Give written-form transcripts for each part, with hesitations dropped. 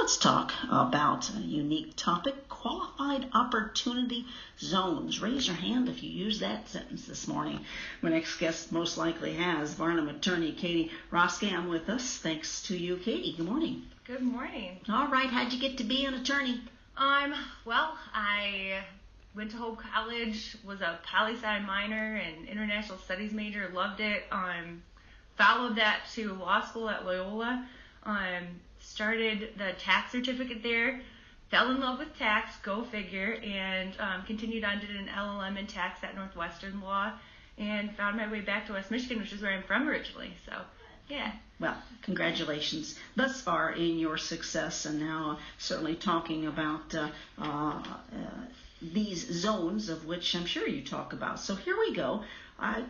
let's talk about a unique topic, qualified opportunity zones. Raise your hand if you use that sentence this morning. My next guest most likely has Varnum attorney Katie Roskam with us. Thanks to you, Katie. Good morning. Good morning. All right, how'd you get to be an attorney? Well, I went to Hope College, was a poli-sci minor and international studies major, loved it. Followed that to law school at Loyola. Started the tax certificate there, fell in love with tax, go figure, and continued on, did an LLM in tax at Northwestern Law, and found my way back to West Michigan, which is where I'm from originally. So, yeah. Well, congratulations thus far in your success, and now certainly talking about these zones of which I'm sure you talk about. So here we go.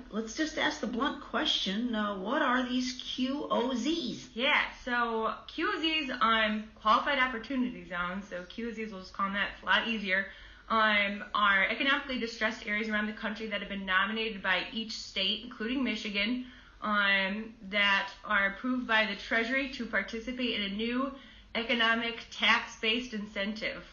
Let's just ask the blunt question. What are these QOZs? Yeah, so QOZs, qualified opportunity zones, so QOZs, we'll just call them that, it's a lot easier, are economically distressed areas around the country that have been nominated by each state, including Michigan, that are approved by the Treasury to participate in a new economic tax-based incentive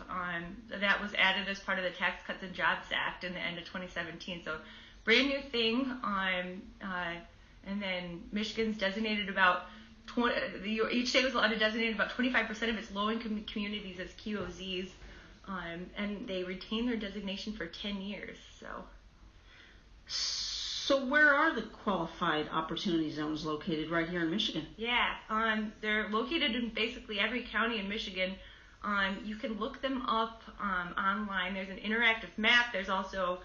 that was added as part of the Tax Cuts and Jobs Act in the end of 2017. So brand new thing, and then Michigan's designated about each state was allowed to designate about 25% of its low-income communities as QOZs, and they retain their designation for 10 years. So where are the qualified opportunity zones located? Right here in Michigan? Yeah, they're located in basically every county in Michigan. You can look them up online. There's an interactive map. There's also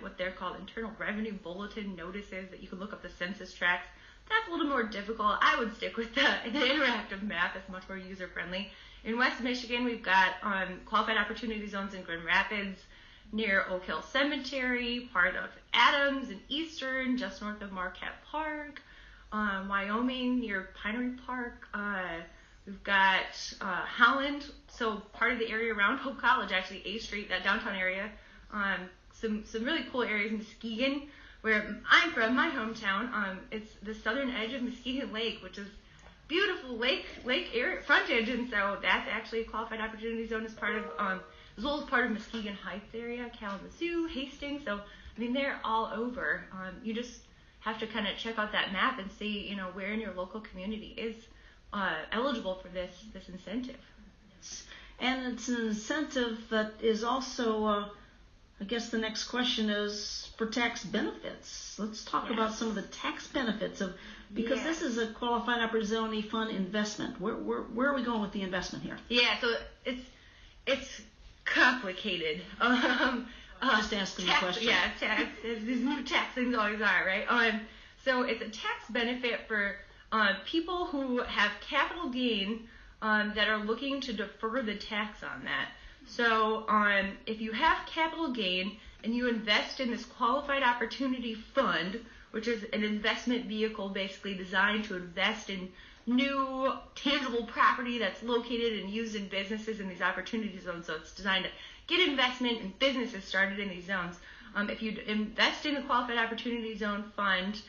what they're called internal revenue bulletin notices that you can look up the census tracts. That's a little more difficult. I would stick with the interactive map. It's much more user-friendly. In West Michigan, we've got qualified opportunity zones in Grand Rapids, near Oak Hill Cemetery, part of Adams and Eastern, just north of Marquette Park, Wyoming, near Pinery Park. We've got Holland, so part of the area around Hope College, actually, A Street, that downtown area. Some really cool areas in Muskegon, where I'm from, my hometown. It's the southern edge of Muskegon Lake, which is beautiful lake area frontage, and so that's actually a qualified opportunity zone as part of, as well as part of Muskegon Heights area, Kalamazoo, Hastings. So I mean, they're all over. You just have to kind of check out that map and see, where in your local community is eligible for this incentive. And it's an incentive that is also, I guess the next question is for tax benefits. Let's talk about some of the tax benefits of, because this is a qualified opportunity fund investment. Where are we going with the investment here? Yeah, so it's complicated. Just asking the question. Yeah, tax. These new tax things always are, right? So it's a tax benefit for people who have capital gain that are looking to defer the tax on that. So if you have capital gain and you invest in this qualified opportunity fund, which is an investment vehicle basically designed to invest in new tangible property that's located and used in businesses in these opportunity zones. So it's designed to get investment and businesses started in these zones. If you invest in a qualified opportunity zone fund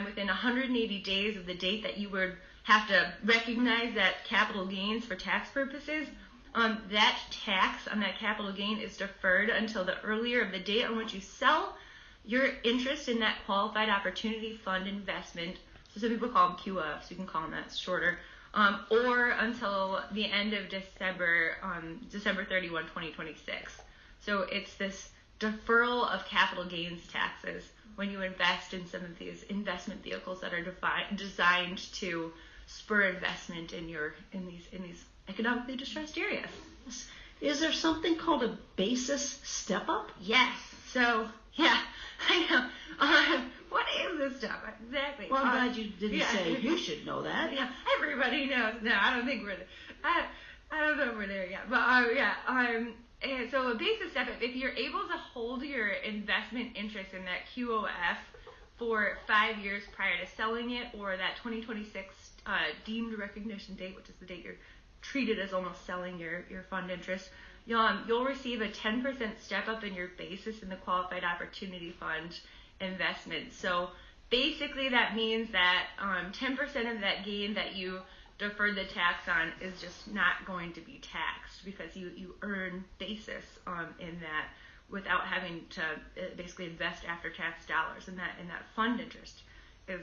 within 180 days of the date that you would have to recognize that capital gains for tax purposes, that tax on that capital gain is deferred until the earlier of the date on which you sell your interest in that qualified opportunity fund investment. So some people call them QFs, you can call them that, it's shorter, or until the end of December 31, 2026. So it's this deferral of capital gains taxes when you invest in some of these investment vehicles that are designed to spur investment in these economically distressed areas. Is there something called a basis step-up? Yes. So, yeah, I know. What is this stuff? Exactly. Well, I'm glad you didn't say you should know that. Yeah, everybody knows. No, I don't think we're there. I don't know if we're there yet. But, and so a basis step-up, if you're able to hold your investment interest in that QOF for 5 years prior to selling it, or that 2026 deemed recognition date, which is the date you're treated as almost selling your fund interest, you'll receive a 10% step up in your basis in the qualified opportunity fund investment. So basically that means that 10% of that gain that you deferred the tax on is just not going to be taxed because you earn basis in that without having to basically invest after-tax dollars. And that fund interest is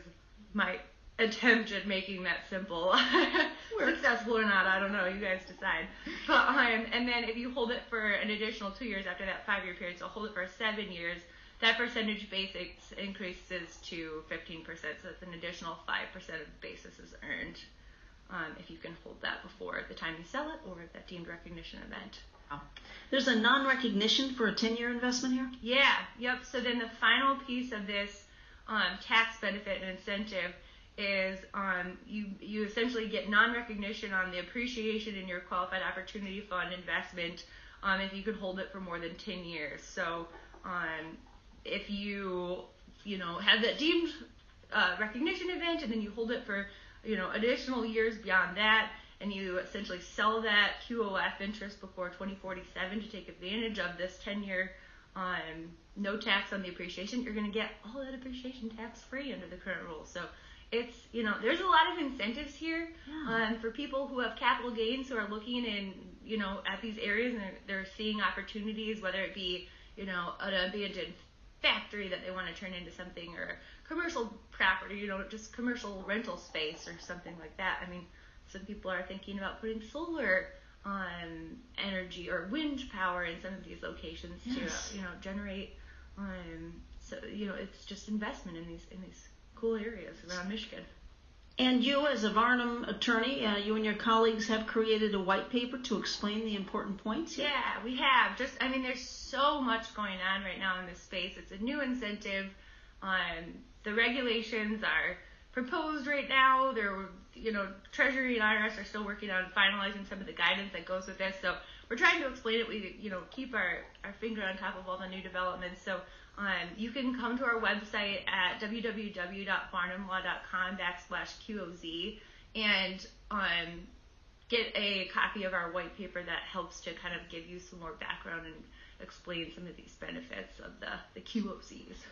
my attempt at making that simple. Successful or not, I don't know. You guys decide. But and then if you hold it for an additional 2 years after that 5-year period, so hold it for 7 years, that percentage basis increases to 15%. So it's an additional 5% of basis is earned if you can hold that before the time you sell it or that deemed recognition event. Wow. There's a non-recognition for a 10-year investment here? Yeah, yep. So then the final piece of this tax benefit and incentive is you essentially get non-recognition on the appreciation in your qualified opportunity fund investment if you could hold it for more than 10 years. So if you have that deemed recognition event and then you hold it for additional years beyond that, and you essentially sell that QOF interest before 2047 to take advantage of this 10-year no tax on the appreciation, you're going to get all that appreciation tax-free under the current rules. So it's, there's a lot of incentives here for people who have capital gains who are looking in, at these areas and they're seeing opportunities, whether it be, an abandoned factory that they want to turn into something or commercial property, just commercial rental space or something like that. I mean, some people are thinking about putting solar energy or wind power in some of these locations to, generate. So it's just investment in these cool areas around Michigan. And you, as a Varnum attorney, you and your colleagues have created a white paper to explain the important points here? Yeah, we have. There's so much going on right now in this space. It's a new incentive. The regulations are proposed right now. They're, Treasury and IRS are still working on finalizing some of the guidance that goes with this. So we're trying to explain it. We, keep our finger on top of all the new developments. So you can come to our website at www.varnumlaw.com/QOZ and get a copy of our white paper that helps to kind of give you some more background and explain some of these benefits of the QOZs.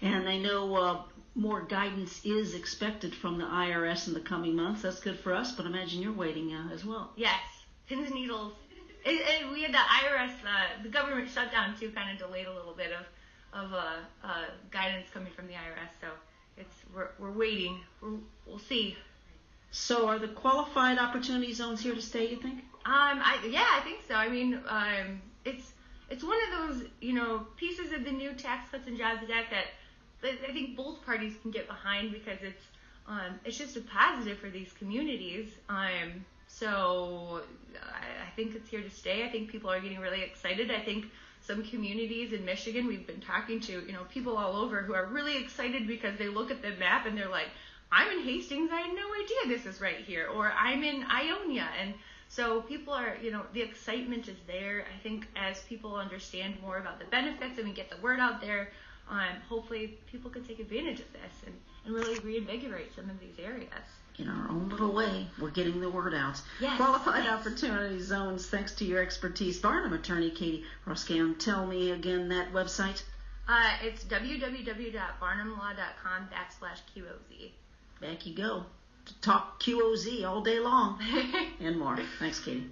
And I know more guidance is expected from the IRS in the coming months. That's good for us, but I imagine you're waiting as well. Yes, pins and needles. And we had the IRS, the government shutdown too, kind of delayed a little bit of guidance coming from the IRS. So we're waiting. We'll see. So are the qualified opportunity zones here to stay, you think? I think so. I mean, it's one of those, pieces of the new Tax Cuts and Jobs Act that I think both parties can get behind because it's just a positive for these communities. So I think it's here to stay. I think people are getting really excited. I think some communities in Michigan, we've been talking to, people all over who are really excited because they look at the map and they're like, I'm in Hastings, I had no idea this is right here, or I'm in Ionia. And so people are, the excitement is there. I think as people understand more about the benefits and we get the word out there, hopefully people can take advantage of this and really reinvigorate some of these areas. In our own little way, we're getting the word out. Yes. Qualified Opportunity Zones, thanks to your expertise. Varnum attorney Katie Roskam, tell me again that website. It's www.varnumlaw.com/QOZ. Back you go to talk QOZ all day long and more. Thanks, Katie.